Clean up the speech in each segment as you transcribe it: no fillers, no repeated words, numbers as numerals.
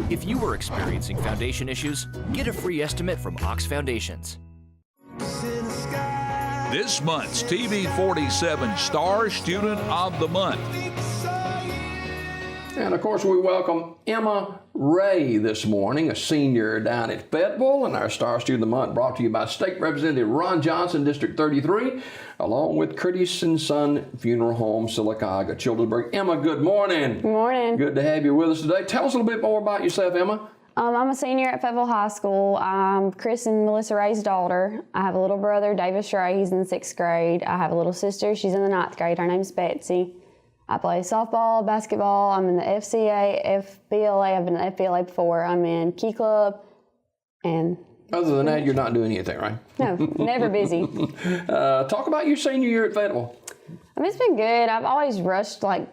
If you are experiencing foundation issues, get a free estimate from Ox Foundations. This month's TV 47 Star Student of the Month. And of course, we welcome Emma Ray this morning, a senior down at Fayetteville, and our Star Student of the Month brought to you by State Representative Ron Johnson, District 33, along with Curtis and Son Funeral Home, Sylacauga, Childersburg. Emma, good morning. Good morning. Good to have you with us today. Tell us a little bit more about yourself, Emma. I'm a senior at Fayetteville High School. I'm Chris and Melissa Ray's daughter. I have a little brother, Davis Ray. He's in the 6th grade. I have a little sister. She's in the 9th grade. Her name's Betsy. I play softball, basketball. I'm in the FCA, FBLA. I've been in the FBLA before. I'm in Key Club. And other than that, you're not doing anything, right? No, never busy. Talk about your senior year at Fayetteville. I mean, it's been good. I've always rushed, I've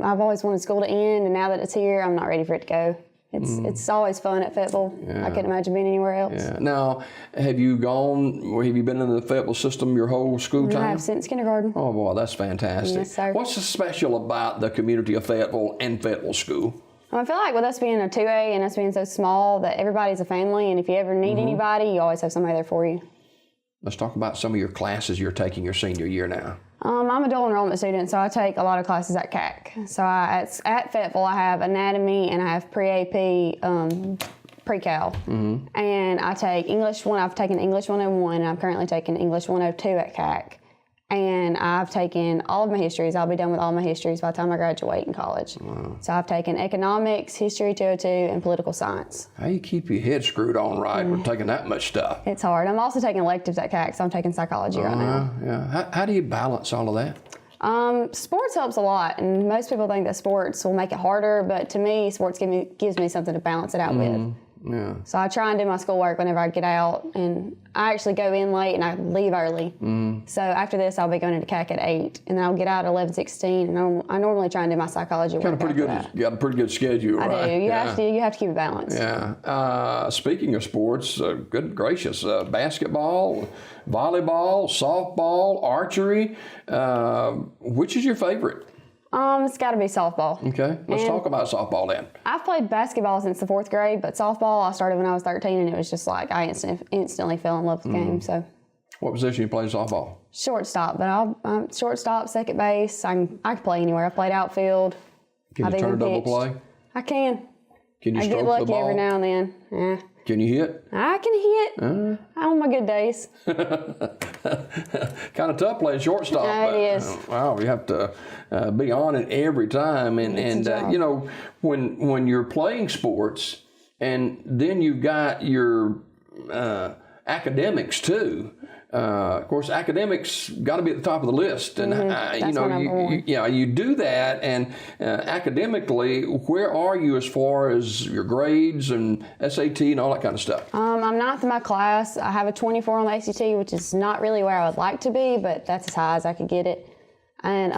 always wanted school to end, and now that it's here, I'm not ready for it to go. It's always fun at Fayetteville. Yeah. I couldn't imagine being anywhere else. Yeah. Now, have you been in the Fayetteville system your whole school time? I have since kindergarten. Oh, boy, that's fantastic. Yes, sir. What's so special about the community of Fayetteville and Fayetteville School? I feel like with us being a 2A and us being so small that everybody's a family, and if you ever need anybody, you always have somebody there for you. Let's talk about some of your classes you're taking your senior year now. I'm a dual enrollment student, so I take a lot of classes at CAC. So at Fayetteville, I have anatomy and I have pre-AP, pre-cal. And I take English 1. I've taken English 101, and I'm currently taking English 102 at CAC. And I've taken all of my histories. I'll be done with all my histories by the time I graduate in college. Wow. So I've taken economics, history 202, and political science. How you keep your head screwed on right with taking that much stuff? It's hard. I'm also taking electives at CAC, so I'm taking psychology right now. Yeah. How do you balance all of that? Sports helps a lot, and most people think that sports will make it harder, but to me, sports gives me something to balance it out with. Yeah. So I try and do my schoolwork whenever I get out, and I actually go in late and I leave early. So after this, I'll be going into CAC at 8, and then I'll get out at 11:16, and I normally try and do my psychology work after that. You got a pretty good schedule, right? I do. You have to keep it balanced. Yeah. Speaking of sports, good gracious, basketball, volleyball, softball, archery. Which is your favorite? It's got to be softball. Okay, let's talk about softball then. I've played basketball since the 4th grade, but softball I started when I was 13, and it was just like I instantly fell in love with the game. So, what position you play in softball? Shortstop, but I'm shortstop, second base. I can play anywhere. I played outfield. Can you turn a double play? I can. Can you stroke the ball? I get lucky every now and then. Yeah. Can you hit? I can hit. On my good days. Kind of tough playing shortstop. Yeah, it is. Wow, you have to be on it every time, and you know, when you're playing sports, and then you've got your academics too. Of course, academics got to be at the top of the list, and you do that. And academically, where are you as far as your grades and SAT and all that kind of stuff? I'm 9th in my class. I have a 24 on the ACT, which is not really where I would like to be, but that's as high as I could get it. And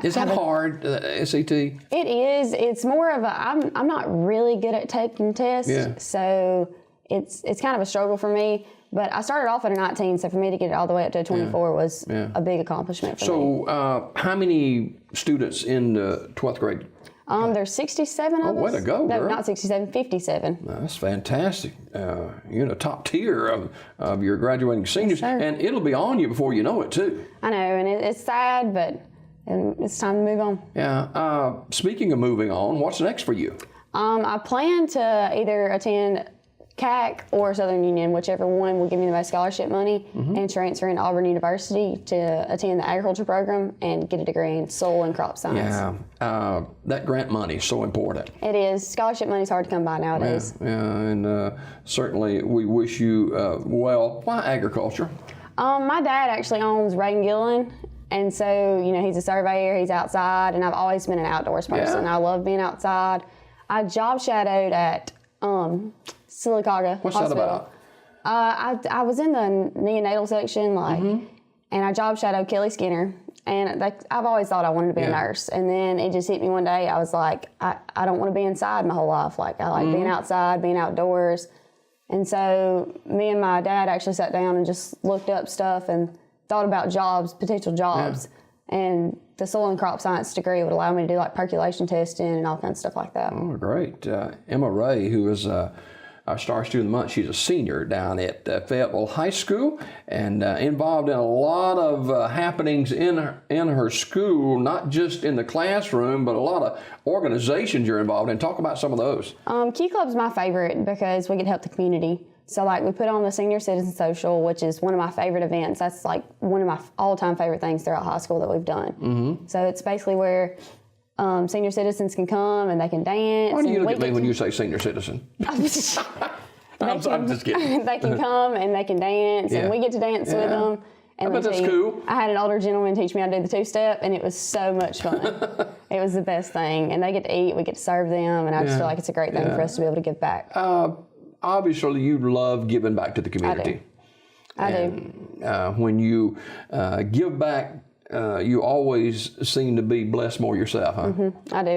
is that hard, SAT? It is. It's more of a. I'm not really good at taking tests, so it's kind of a struggle for me. But I started off at a 19, so for me to get it all the way up to a 24 was a big accomplishment for me. So how many students in the 12th grade? There's 67 of us. Oh, way to go, girl. No, not 67, 57. That's fantastic. You're in the top tier of your graduating seniors. Yes, sir. And it'll be on you before you know it, too. I know, and it's sad, but it's time to move on. Yeah. Speaking of moving on, what's next for you? I plan to either attend CAC or Southern Union, whichever one will give me the most scholarship money, and transfer into Auburn University to attend the agriculture program and get a degree in soil and crop science. Yeah, that grant money is so important. It is. Scholarship money is hard to come by nowadays. Yeah, and certainly we wish you well. Why agriculture? My dad actually owns Ray & Gillen, and so, he's a surveyor, he's outside, and I've always been an outdoors person. I love being outside. I job shadowed at Sylacauga What's Hospital. that about? I was in the neonatal section, and I job shadowed Kelly Skinner, and I've always thought I wanted to be a nurse. And then it just hit me one day. I was like, I don't want to be inside my whole life. Like, I like being outside, being outdoors. And so me and my dad actually sat down and just looked up stuff and thought about jobs, potential jobs. And the soil and crop science degree would allow me to do like percolation testing and all kinds of stuff like that. Oh, great. Emma Ray, who is our Star Student of the Month, she's a senior down at Fayetteville High School and involved in a lot of happenings in her school, not just in the classroom, but a lot of organizations you're involved in. Talk about some of those. Key Club's my favorite because we get to help the community. So like we put on the Senior Citizen Social, which is one of my favorite events. That's like one of my all-time favorite things throughout high school that we've done. Mm-hmm. So it's basically where senior citizens can come and they can dance. Why do you look at me when you say senior citizen? I'm just kidding. They can come and they can dance, and we get to dance with them. And I bet that's cool. I had an older gentleman teach me how to do the two-step, and it was so much fun. It was the best thing. And they get to eat, we get to serve them, and I just feel like it's a great thing for us to be able to give back. Obviously, you love giving back to the community. I do. When you give back, you always seem to be blessed more yourself, huh? Mm-hmm. I do.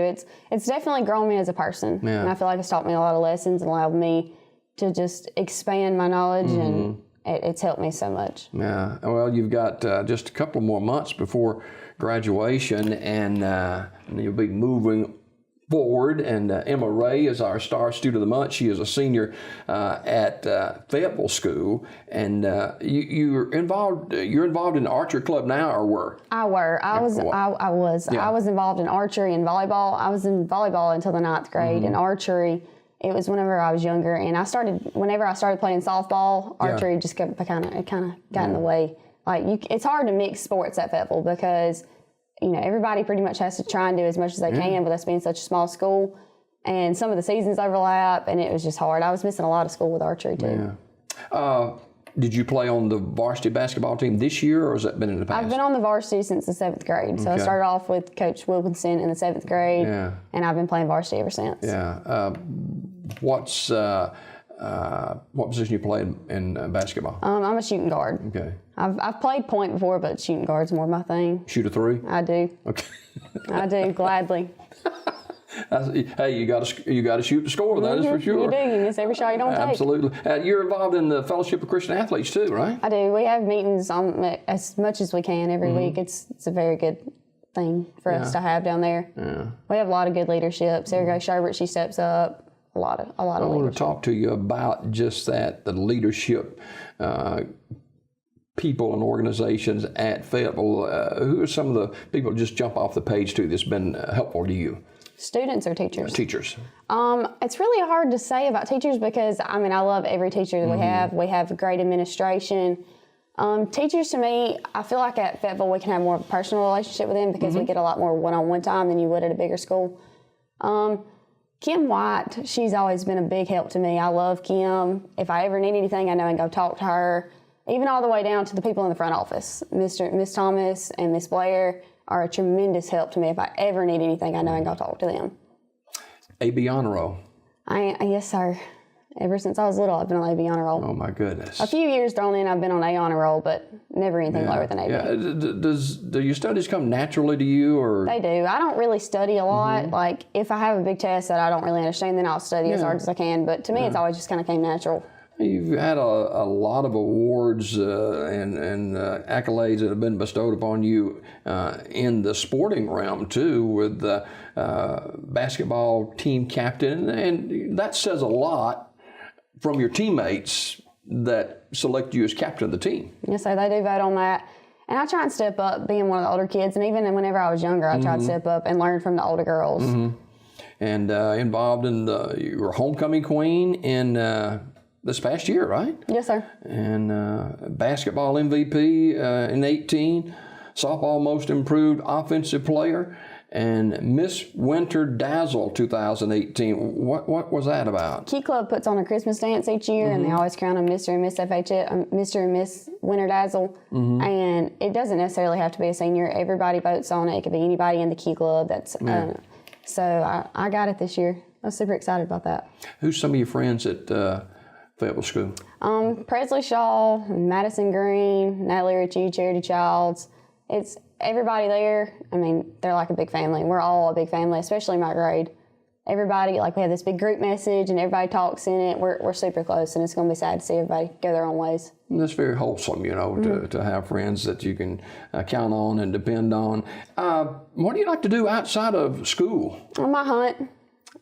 It's definitely grown me as a person, and I feel like it's taught me a lot of lessons and allowed me to just expand my knowledge, and it's helped me so much. Yeah. Well, you've got just a couple more months before graduation, and you'll be moving forward, and Emma Ray is our Star Student of the Month. She is a senior at Fayetteville School, and you're involved in the archery club now, or were? I was involved in archery and volleyball. I was in volleyball until the 9th grade, and archery, it was whenever I was younger, and whenever I started playing softball, archery just kind of got in the way. Like it's hard to mix sports at Fayetteville because everybody pretty much has to try and do as much as they can with us being such a small school. And some of the seasons overlap, and it was just hard. I was missing a lot of school with archery, too. Yeah. Did you play on the varsity basketball team this year, or has that been in the past? I've been on the varsity since the 7th grade. So I started off with Coach Wilkinson in the 7th grade, and I've been playing varsity ever since. Yeah. What position you played in basketball? I'm a shooting guard. Okay. I've played point before, but shooting guard's more my thing. Shoot a three? I do. Okay. I do, gladly. Hey, you got to shoot to score. That is for sure. You do. You miss every shot you don't take. Absolutely. You're involved in the Fellowship of Christian Athletes too, right? I do. We have meetings as much as we can every week. It's a very good thing for us to have down there. Yeah. We have a lot of good leadership. Sarah Sherbert, she steps up. A lot of I want to talk to you about just that, the leadership, people and organizations at Fayetteville. Who are some of the people just jump off the page to that's been helpful to you? Students or teachers? Teachers. It's really hard to say about teachers because, I love every teacher that we have. We have great administration. Teachers, to me, I feel like at Fayetteville we can have more of a personal relationship with them because we get a lot more one-on-one time than you would at a bigger school. Kim White, she's always been a big help to me. I love Kim. If I ever need anything, I know I can go talk to her. Even all the way down to the people in the front office. Miss Thomas and Miss Blair are a tremendous help to me. If I ever need anything, I know I can go talk to them. AB Honor Roll. Yes, sir. Ever since I was little, I've been on AB Honor Roll. Oh, my goodness. A few years thrown in, I've been on A Honor Roll, but never anything lower than AB. Yeah. Do your studies come naturally to you? Or? They do. I don't really study a lot. Like, if I have a big test that I don't really understand, then I'll study as hard as I can. But to me, it's always just kind of came natural. You've had a lot of awards and accolades that have been bestowed upon you in the sporting realm, too, with the basketball team captain. And that says a lot from your teammates that select you as captain of the team. Yes, sir. They do vote on that. And I try and step up being one of the older kids. And even whenever I was younger, I tried to step up and learn from the older girls. And involved in you were homecoming queen in this past year, right? Yes, sir. And basketball MVP in 18, softball most improved offensive player, and Miss Winter Dazzle 2018. What was that about? Key Club puts on a Christmas dance each year, and they always crown a Mr. and Miss Mr. and Miss Winter Dazzle. And it doesn't necessarily have to be a senior. Everybody votes on it. It could be anybody in the Key Club. So I got it this year. I was super excited about that. Who's some of your friends at Fayetteville School? Presley Shaw, Madison Green, Natalie Ritchie, Charity Childs. It's everybody there. They're like a big family. We're all a big family, especially my grade. everybody, like we have this big group message and everybody talks in it. We're super close, and it's going to be sad to see everybody go their own ways. And that's very wholesome, to have friends that you can count on and depend on. What do you like to do outside of school? I hunt.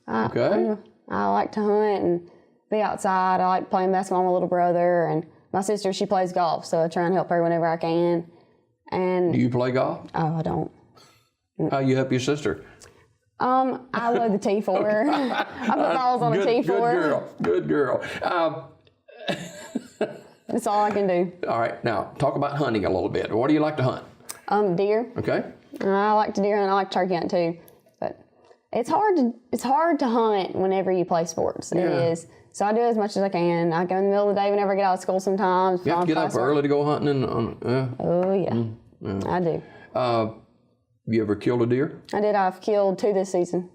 Okay. I like to hunt and be outside. I like playing basketball with my little brother, and my sister, she plays golf, so I try and help her whenever I can. And do you play golf? Oh, I don't. How you help your sister? I load the tee for her. I put balls on the tee for her. Good girl. That's all I can do. All right, now talk about hunting a little bit. What do you like to hunt? Deer. Okay. I like to deer hunt. I like turkey hunt too, but it's hard to hunt whenever you play sports. Yeah. It is. So I do as much as I can. I go in the middle of the day whenever I get out of school sometimes. You have to get up early to go hunting? Oh, yeah. I do. You ever killed a deer? I did. I've killed 2 this season.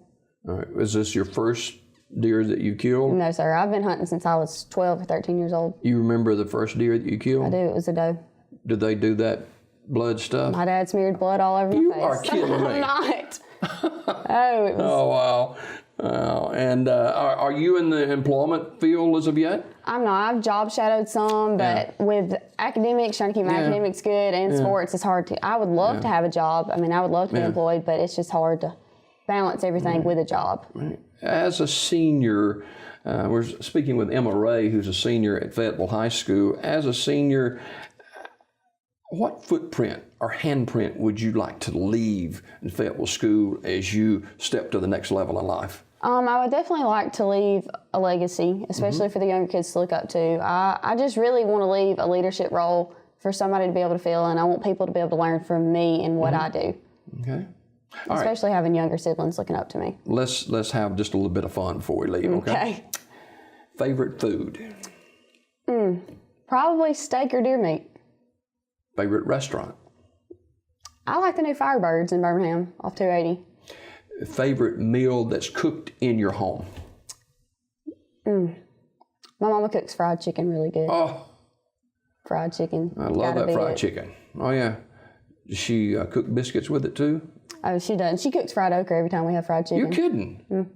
All right. Is this your first deer that you killed? No, sir. I've been hunting since I was 12 or 13 years old. You remember the first deer that you killed? I do. It was a doe. Did they do that blood stuff? My dad smeared blood all over my face. You are kidding me. I'm not. Oh, it was. Oh, wow. Wow. And are you in the employment field as of yet? I'm not. I've job shadowed some, but with academics, trying to keep my academics good and sports, it's hard to. I would love to have a job. I mean, I would love to be employed, but it's just hard to balance everything with a job. As a senior, we're speaking with Emma Ray, who's a senior at Fayetteville High School. As a senior, what footprint or handprint would you like to leave in Fayetteville School as you step to the next level in life? I would definitely like to leave a legacy, especially for the younger kids to look up to. I just really want to leave a leadership role for somebody to be able to fill, and I want people to be able to learn from me and what I do. Okay. Especially having younger siblings looking up to me. Let's have just a little bit of fun before we leave, okay? Favorite food? Probably steak or deer meat. Favorite restaurant? I like the new Firebirds in Birmingham off 280. Favorite meal that's cooked in your home? My mama cooks fried chicken really good. Oh, fried chicken. I love that fried chicken. Oh, yeah. Does she cook biscuits with it, too? Oh, she does. She cooks fried okra every time we have fried chicken. You're kidding.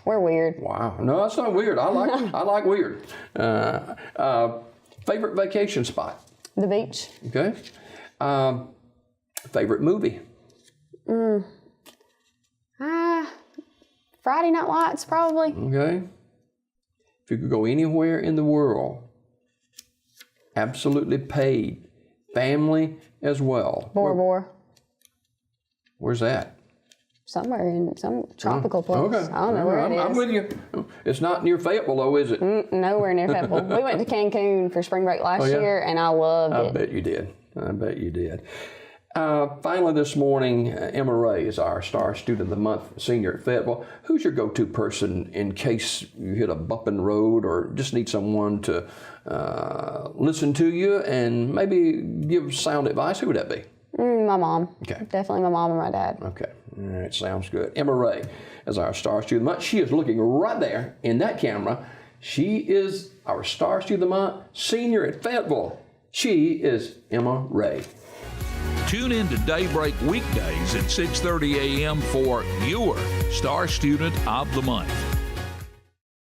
We're weird. Wow. No, that's not weird. I like weird. Favorite vacation spot? The beach. Okay. Favorite movie? Friday Night Lights, probably. Okay. If you could go anywhere in the world, absolutely paid, family as well. Bora Bora. Where's that? Somewhere in some tropical place. Okay. I don't know where it is. I'm with you. It's not near Fayetteville, though, is it? Nowhere near Fayetteville. We went to Cancun for spring break last year, and I loved it. I bet you did. I bet you did. Finally this morning, Emma Ray is our Star Student of the Month senior at Fayetteville. Who's your go-to person in case you hit a bump in the road or just need someone to listen to you and maybe give sound advice? Who would that be? My mom. Okay. Definitely my mom and my dad. Okay. All right. Sounds good. Emma Ray is our Star Student of the Month. She is looking right there in that camera. She is our Star Student of the Month senior at Fayetteville. She is Emma Ray. Tune in to Daybreak weekdays at 6:30 a.m. for your Star Student of the Month.